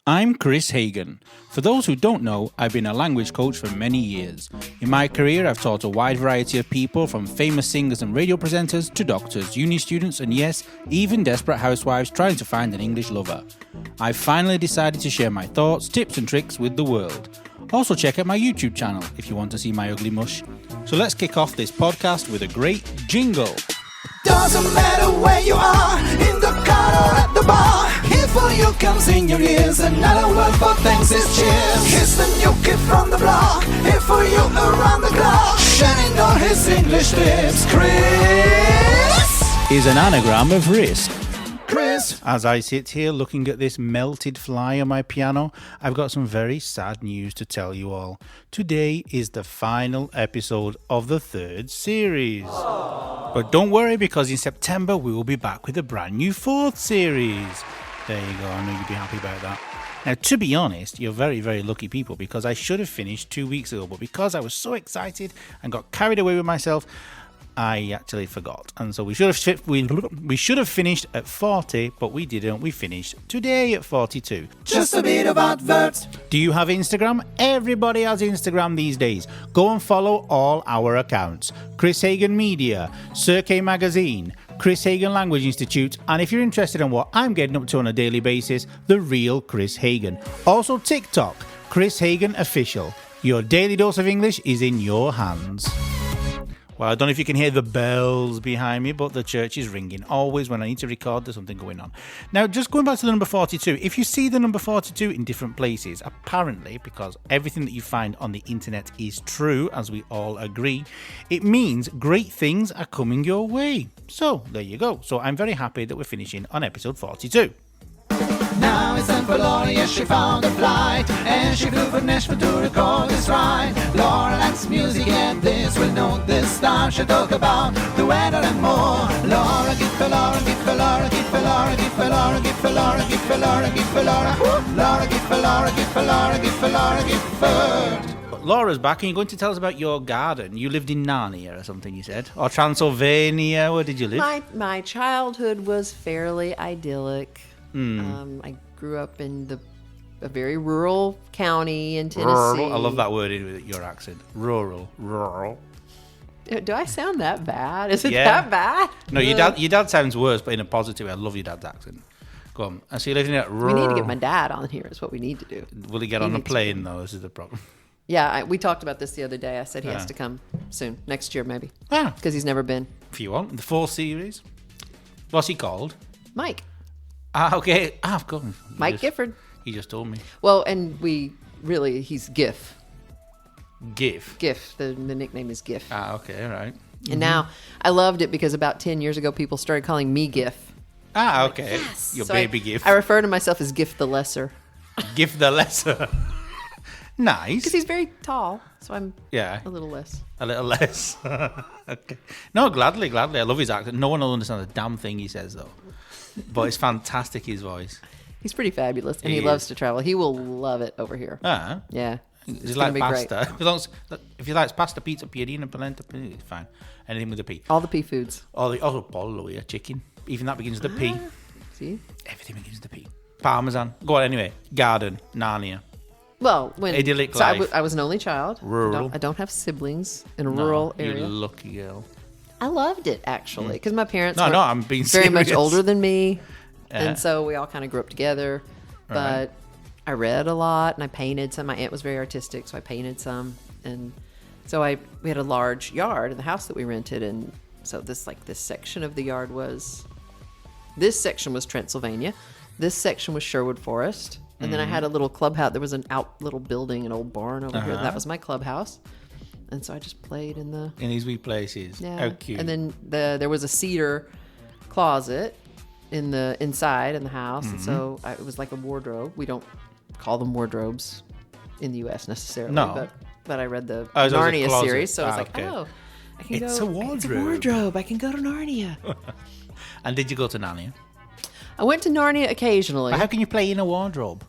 I'm Kris Hagan. For those who don't know, I've been a language coach for many years. In my career, I've taught a wide variety of people, from famous singers and radio presenters to doctors, uni students, and yes, even desperate housewives trying to find an English lover. I've finally decided to share my thoughts, tips and tricks with the world. Also check out my YouTube channel if you want to see my ugly mush. So let's kick off this podcast with a great jingle. Doesn't matter where you are, in the car or at the bar. Here for you comes in your ears, another word for thanks is cheers. Here's the new kid from the block, here for you around the clock. Shining all his English tips, Kris is an anagram of risk. Kris. As I sit here looking at this melted fly on my piano, I've got some very sad news to tell you all. Today is the final episode of the third series. But don't worry, because in September we will be back with a brand new fourth series. There you go, I know you'd be happy about that. Now, to be honest, you're very, very lucky people, because I should have finished 2 weeks ago, but because I was so excited and got carried away with myself, I actually forgot. And so we should have finished at 40, but we didn't. We finished today at 42. Just a bit of adverts. Do you have Instagram? Everybody has Instagram these days. Go and follow all our accounts. Kris Hagan Media, Cirque Magazine, Kris Hagan Language Institute, and if you're interested in what I'm getting up to on a daily basis, The Real Kris Hagan. Also TikTok, Kris Hagan Official. Your daily dose of English is in your hands. Well, I don't know if you can hear the bells behind me, but the church is ringing. Always when I need to record, there's something going on. Now, just going back to the number 42, if you see the number 42 in different places, apparently, because everything that you find on the internet is true, as we all agree, it means great things are coming your way. So, there you go. So, I'm very happy that we're finishing on episode 42. Now it's time for Laura, yes, she found a flight, and she flew from Nashville to record this ride. Laura likes music, and this will know this time. She'll talk about the weather and more. Laura, give for Laura, give for Laura, give for Laura, give for Laura, give for Laura, give for Laura, give for Laura. Laura, give for Laura, give for Laura, give for Laura, give for. Laura's back, and you're going to tell us about your garden. You lived in Narnia or something, you said? Or Transylvania? Where did you live? My childhood was fairly idyllic. I grew up in a very rural county in Tennessee. Rural. I love that word with your accent. Rural. Do I sound that bad? Is it that bad? No, your dad sounds worse, but in a positive way. I love your dad's accent. Go on. I see you living in rural. We need to get my dad on here is what we need to do. Will he get on a plane, though? This is the problem. Yeah, we talked about this the other day. I said he has to come soon. Next year, maybe. Because he's never been. If you want. The 4th series. What's he called? Mike. Okay. Of course. Mike Gifford. He just told me. Well, and he's Giff. Giff. The nickname is Giff. Okay, right. And now, I loved it because about 10 years ago, people started calling me Giff. Okay. Yes. Your so baby Giff. I refer to myself as Giff the Lesser. Giff the Lesser. Nice. Because he's very tall, so I'm a little less. A little less. Okay. No, gladly. I love his accent. No one will understand a damn thing he says, though. But it's fantastic, his voice. He's pretty fabulous, and he loves to travel. He will love it over here. Yeah. It's like pasta. If he likes pasta, pizza, piadina, polenta, it's fine. Anything with a P. All the P foods. Pollo, yeah, chicken. Even that begins with a P. See? Everything begins with a P. Parmesan. Go on, anyway. Garden. Narnia. Well, idyllic life. I was an only child. Rural. I don't have siblings in a rural area. You lucky girl. I loved it, actually, because my parents were I'm being very serious. much older than me, and so we all kind of grew up together. But I read a lot, and I painted some. My aunt was very artistic, so I painted some. And so we had a large yard in the house that we rented, and so this section of the yard was... This section was Transylvania. This section was Sherwood Forest. And then I had a little clubhouse. There was an little building, an old barn over here. That was my clubhouse. And so I just played in these wee places. Yeah. How cute. And then there was a cedar closet inside in the house. And so it was like a wardrobe. We don't call them wardrobes in the U.S. necessarily. No. But I read the Narnia series. So I was like, okay. I can it's go. A wardrobe. It's a wardrobe. I can go to Narnia. And did you go to Narnia? I went to Narnia occasionally. But how can you play in a wardrobe?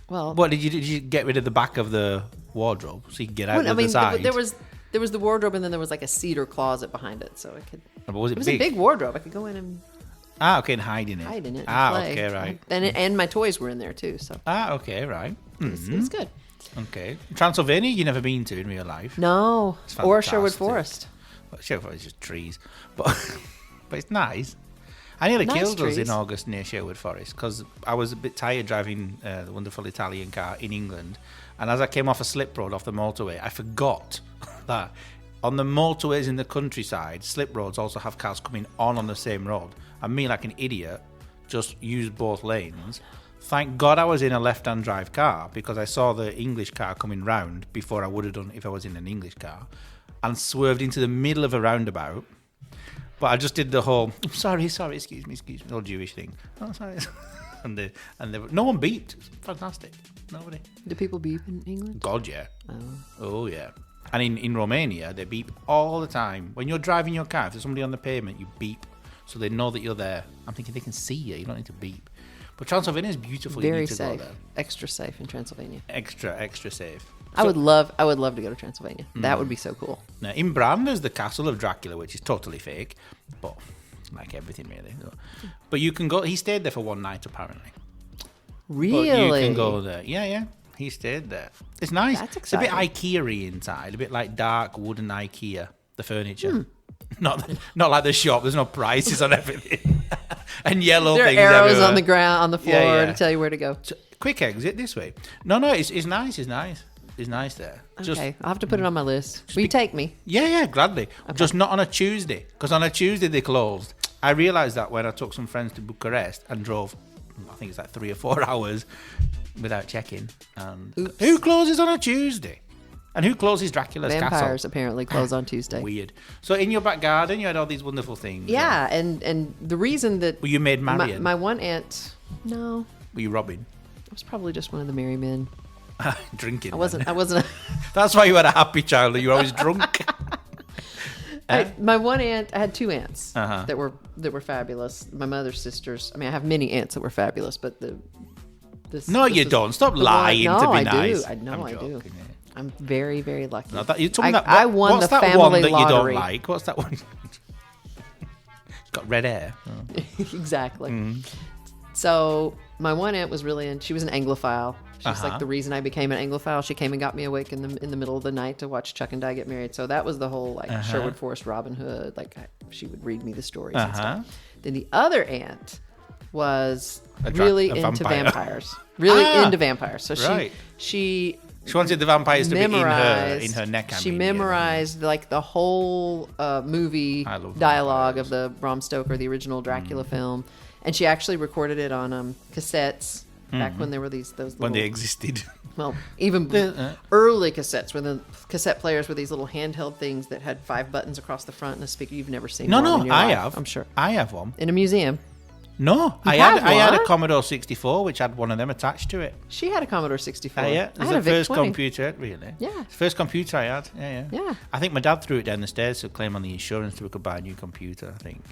Well, what did you get rid of the back of the wardrobe so you can get out the side? There was the wardrobe, and then there was like a cedar closet behind it, so I could. But was it was big? a big wardrobe. I could go in and Okay, and hiding it. Hiding it. Okay, right. And my toys were in there too. So. Okay, right. It's good. Okay. Transylvania, you never been to in real life? No. Or Sherwood Forest. Well, Sherwood Forest is just trees, but it's nice. I nearly killed us in August near Sherwood Forest because I was a bit tired driving the wonderful Italian car in England, and as I came off a slip road off the motorway, I forgot that on the motorways in the countryside, slip roads also have cars coming on the same road, and me, like an idiot, just used both lanes. Thank God I was in a left-hand drive car because I saw the English car coming round before I would have done if I was in an English car, and swerved into the middle of a roundabout. But I just did the whole, sorry, excuse me, old Jewish thing. Oh, sorry. and no one beeped. It's fantastic. Nobody. Do people beep in England? God, yeah. Oh yeah. And in Romania, they beep all the time. When you're driving your car, if there's somebody on the pavement, you beep so they know that you're there. I'm thinking they can see you. You don't need to beep. But Transylvania is beautiful. Very you need to safe. Go there. Extra safe in Transylvania. Extra safe. I would love to go to Transylvania. That would be so cool. Now, in Bran, there's the Castle of Dracula, which is totally fake, but like everything really. But you can go. He stayed there for one night, apparently. Really? But you can go there. Yeah. He stayed there. It's nice. That's It's a bit exciting. IKEA-y inside, a bit like dark wooden IKEA. The furniture, not like the shop. There's no prices on everything, and yellow there are things arrows everywhere. on the ground, on the floor Yeah. to tell you where to go. So, quick exit this way. No, it's nice. It's nice there. Okay, I'll have to put it on my list. Will you take me? Yeah, gladly. Just not on a Tuesday, because on a Tuesday they closed. I realised that when I took some friends to Bucharest and drove, I think it's like 3 or 4 hours without checking. And who closes on a Tuesday? And who closes Dracula's Vampires castle? apparently close on Tuesday. Weird. So in your back garden, you had all these wonderful things. Yeah, and the reason that Were you made Marion? my one aunt, no, Were you robbing? I was probably just one of the merry men. Drinking. I wasn't. That's why you had a happy childhood. You were always drunk. My one aunt, I had 2 aunts Uh-huh. that were fabulous. My mother's sisters. I mean, I have many aunts that were fabulous, but this. No, this you was don't. Stop the one- lying no, to be I nice. Do. I know I'm I do. joking, yeah. I'm very, very lucky. No, you told me that. I won what's the that family one that lottery. you don't like? What's that one? It's got red hair. Oh. Exactly. So my one aunt was really she was an Anglophile. She's like the reason I became an Anglophile. She came and got me awake in the middle of the night to watch Chuck and Di get married. So that was the whole like Sherwood Forest Robin Hood. Like she would read me the stories and stuff. Then the other aunt was really into vampire. vampires. Really into vampires. So Right. she wanted the vampires to be in memorized her neck. She memorized like the whole movie I love dialogue vampires. of the Bram Stoker, the original Dracula film, and she actually recorded it on cassettes back when there were those when they little, existed. well, even early cassettes when the cassette players were these little handheld things that had 5 buttons across the front and a speaker. You've never seen one in your I life, have. I'm sure. I have one. In a museum. No, I have had a one? Commodore 64, which had one of them attached to it. She had a Commodore 64. Yeah, I it was had the a VIC first 20. computer, really. Yeah. It's the first computer I had. Yeah. Yeah. I think my dad threw it down the stairs to claim on the insurance so we could buy a new computer, I think.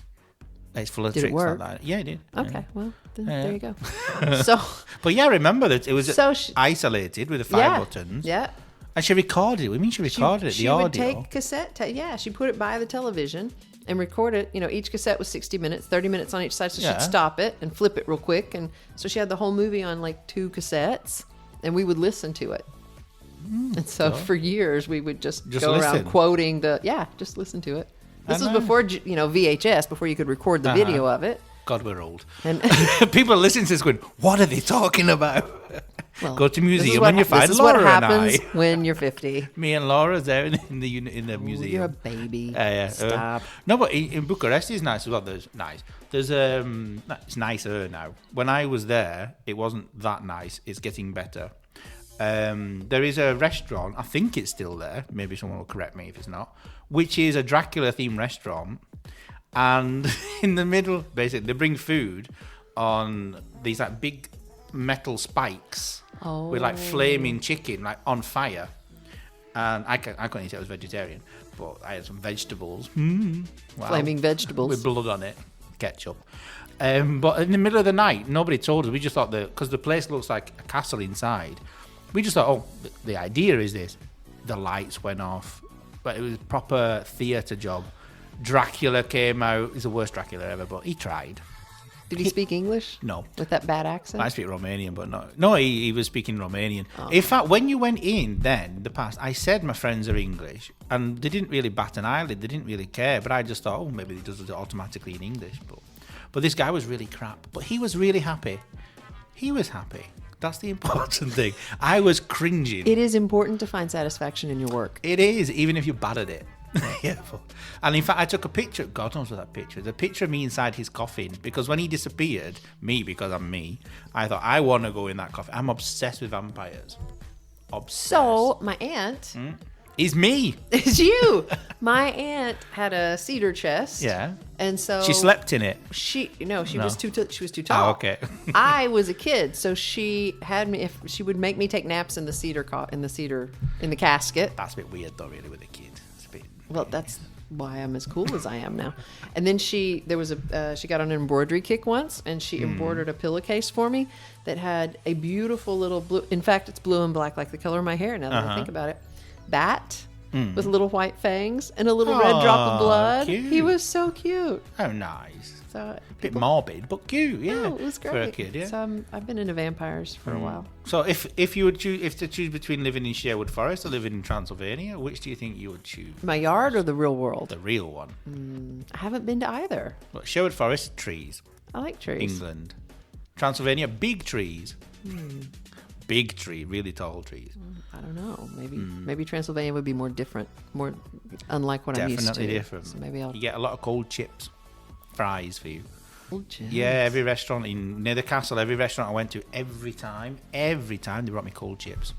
It's full of Did it tricks work? like that. Yeah, it did. Okay, Yeah. well, then, Yeah. there you go. So, But yeah, I remember that it was So isolated with the 5 buttons. Yeah. And she recorded it. What do you mean she recorded it? The she audio. would take cassette. She put it by the television and record it. You know, each cassette was 60 minutes, 30 minutes on each side. So Yeah. she'd stop it and flip it real quick. And so she had the whole movie on like 2 cassettes, and we would listen to it. And so for years we would just go listen. around quoting just listen to it. This was before VHS, before you could record the video of it. God, we're old. And People are listening to this going, what are they talking about? well, Go to this is museum what and you find this is Laura what and happens I. when you're 50. Me and Laura's there in the Ooh, museum. you're a baby. Yeah. Stop. No, but in Bucharest is nice as well. There's it's nicer now. When I was there, it wasn't that nice. It's getting better. There is a restaurant. I think it's still there. Maybe someone will correct me if it's not. Which is a Dracula themed restaurant, and in the middle, basically, they bring food on these like big metal spikes with like flaming chicken like on fire. And I couldn't eat it. I was vegetarian, but I had some vegetables. Wow. Flaming vegetables. With blood on it, ketchup. But in the middle of the night, nobody told us. We just thought because the place looks like a castle inside, we just thought, the idea is this. The lights went off, but it was a proper theatre job. Dracula came out. He's the worst Dracula ever, but he tried. Did he speak English? No. With that bad accent? I speak Romanian, but no, he was speaking Romanian. Oh. In fact, when you went in then, the past, I said my friends are English, and they didn't really bat an eyelid, they didn't really care, but I just thought, oh, maybe he does it automatically in English. But this guy was really crap, but he was really happy. He was happy. That's the important thing. I was cringing. It is important to find satisfaction in your work. It is, even if you're bad at it. Yeah. And in fact, I took a picture. God knows what that picture is. A picture of me inside his coffin. Because when he disappeared, because I'm me, I thought, I want to go in that coffin. I'm obsessed with vampires. Obsessed. So, my aunt... It's me. It's you. My aunt had a cedar chest. Yeah. And so... She slept in it. She was too tall. Oh, okay. I was a kid, so she had me... She would make me take naps in the casket. That's a bit weird, though, really, with a kid. Well, that's why I'm as cool as I am now. And then she got on an embroidery kick once, and she embroidered a pillowcase for me that had a beautiful little blue. In fact, it's blue and black, like the color of my hair. Now that I think about it, bat with little white fangs and a little red drop of blood. Cute. He was so cute. Oh, nice. So a bit morbid, but cute. Yeah, it was great for a kid. Yeah. So I've been into vampires for a while. So if you would choose between living in Sherwood Forest or living in Transylvania, which do you think you would choose? My yard or the real world? The real one. I haven't been to either. Look, Sherwood Forest, trees. I like trees. England. Transylvania, big trees. Big tree, really tall trees. I don't know. Maybe Transylvania would be more different, more unlike what I'm used to. Definitely different. So maybe You get a lot of cold chips, fries for you. Cold chips. Yeah, every restaurant near the castle, every restaurant I went to, every time they brought me cold chips.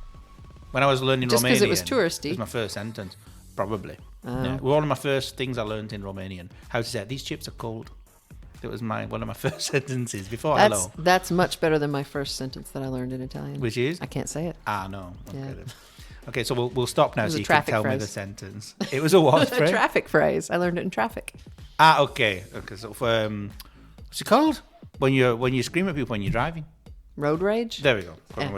When I was learning Romanian. Just because it was touristy. It was my first sentence, probably. Yeah. One of my first things I learned in Romanian, how to say it, these chips are cold. It was one of my first sentences before hello. That's much better than my first sentence that I learned in Italian. Which is? I can't say it. No. Okay, Yeah. then. Okay, so we'll stop now so you can tell me the phrase. sentence. It was a what A traffic phrase. I learned it in traffic. Okay. So what's it called? When you scream at people when you're driving? Road rage? There we go.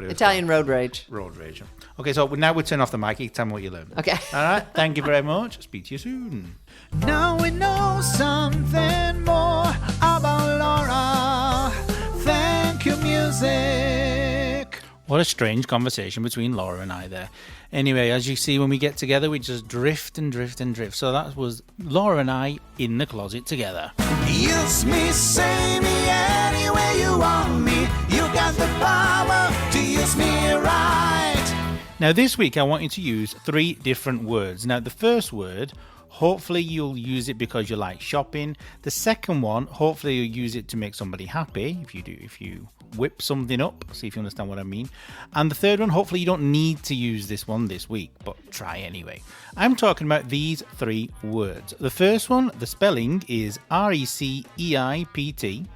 Italian road rage. Road rage. Okay, so now we turn off the mic. You can tell me what you learned. Okay. All right. Thank you very much. Speak to you soon. Now we know something more about Laura. Thank you, music. What a strange conversation between Laura and I there. Anyway, as you see, when we get together, we just drift and drift and drift. So that was Laura and I in the closet together. Use me, say me any way you want me. You got the power to use me right. Now, this week, I want you to use 3 different words. Now, the first word, hopefully you'll use it because you like shopping. The second one, hopefully you'll use it to make somebody happy. If you whip something up, see if you understand what I mean. And the third one, hopefully you don't need to use this one this week, but try anyway. I'm talking about these 3 words. The first one, the spelling is RECEIPT.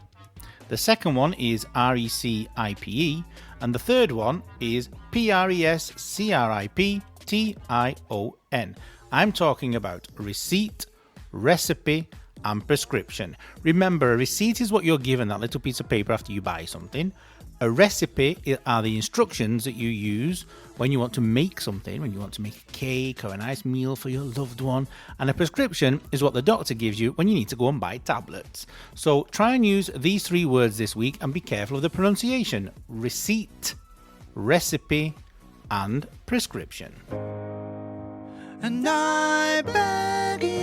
The second one is RECIPE. And the third one is PRESCRIPTION. I'm talking about receipt, recipe, and prescription. Remember, a receipt is what you're given, that little piece of paper after you buy something. A recipe are the instructions that you use when you want to make something, when you want to make a cake or a nice meal for your loved one. And a prescription is what the doctor gives you when you need to go and buy tablets. So try and use these 3 words this week and be careful of the pronunciation. Receipt, recipe, and prescription. And I beg you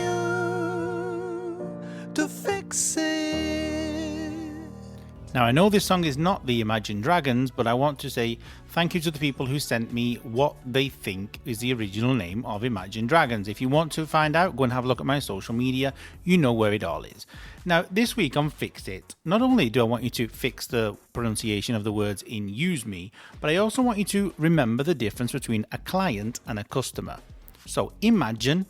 to fix it. Now, I know this song is not the Imagine Dragons, but I want to say thank you to the people who sent me what they think is the original name of Imagine Dragons. If you want to find out, go and have a look at my social media. You know where it all is. Now, this week on Fix It, not only do I want you to fix the pronunciation of the words in Use Me, but I also want you to remember the difference between a client and a customer. So, imagine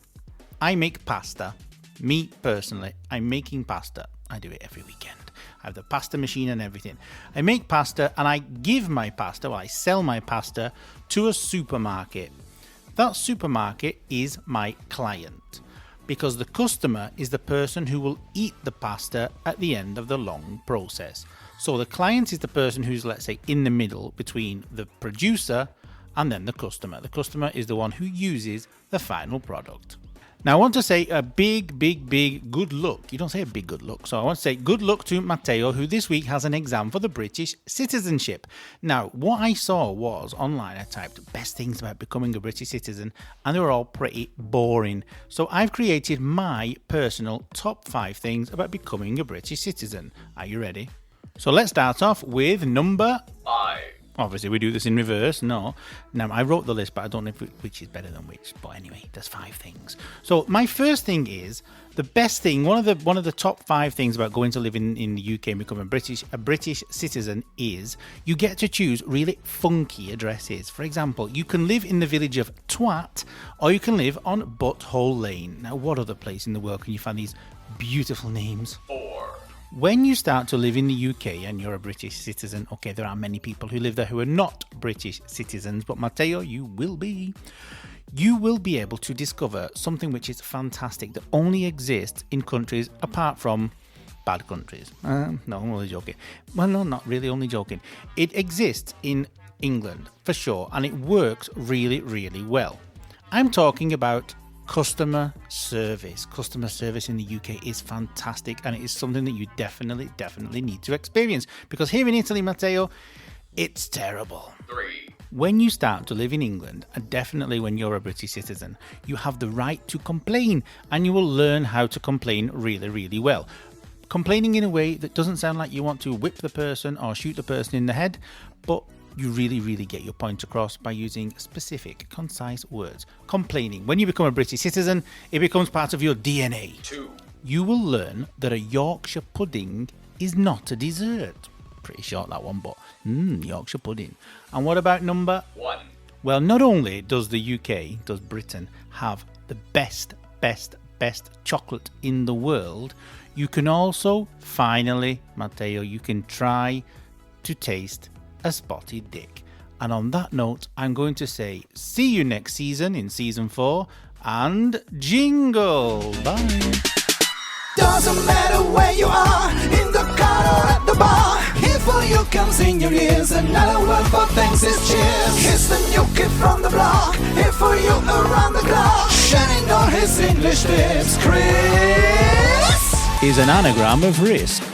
I make pasta. Me, personally, I'm making pasta. I do it every weekend. I have the pasta machine and everything. I make pasta and I give my pasta, I sell my pasta to a supermarket. That supermarket is my client because the customer is the person who will eat the pasta at the end of the long process. So the client is the person who's, let's say, in the middle between the producer and then the customer. The customer is the one who uses the final product. Now, I want to say a big good luck. You don't say a big good luck. So I want to say good luck to Matteo, who this week has an exam for the British citizenship. Now, what I saw was online, I typed best things about becoming a British citizen, and they were all pretty boring. So I've created my personal top 5 things about becoming a British citizen. Are you ready? So let's start off with number 5. Obviously, we do this in reverse. No. Now, I wrote the list, but I don't know which is better than which. But anyway, there's 5 things. So my first thing is the best thing. One of the top 5 things about going to live in the UK and become a British citizen is you get to choose really funky addresses. For example, you can live in the village of Twat, or you can live on Butthole Lane. Now, what other place in the world can you find these beautiful names? 4. When you start to live in the UK and you're a British citizen, okay, there are many people who live there who are not British citizens, but Matteo, you will be. You will be able to discover something which is fantastic that only exists in countries apart from bad countries. No, I'm only joking. Well, no, not really, only joking. It exists in England, for sure, and it works really, really well. I'm talking about customer service. Customer service in the UK is fantastic, and it is something that you definitely need to experience, because here in Italy, Matteo, it's terrible. 3. When you start to live in England, and definitely when you're a British citizen, you have the right to complain, and you will learn how to complain really, really well. Complaining in a way that doesn't sound like you want to whip the person or shoot the person in the head, but you really get your point across by using specific, concise words. Complaining. When you become a British citizen, it becomes part of your DNA. 2. You will learn that a Yorkshire pudding is not a dessert. Pretty short, that one, but Yorkshire pudding. And what about number 1? Well, not only does the UK, does Britain, have the best chocolate in the world, you can also, finally, Matteo, you can try to taste a spotted dick. And on that note, I'm going to say see you next season in season 4, and jingle. Bye. Doesn't matter where you are, in the car or at the bar. Here for you comes in your ears, another word for thanks is cheers. Here's the new kid from the block, here for you around the clock, shining all his English tips. Chris is an anagram of risk.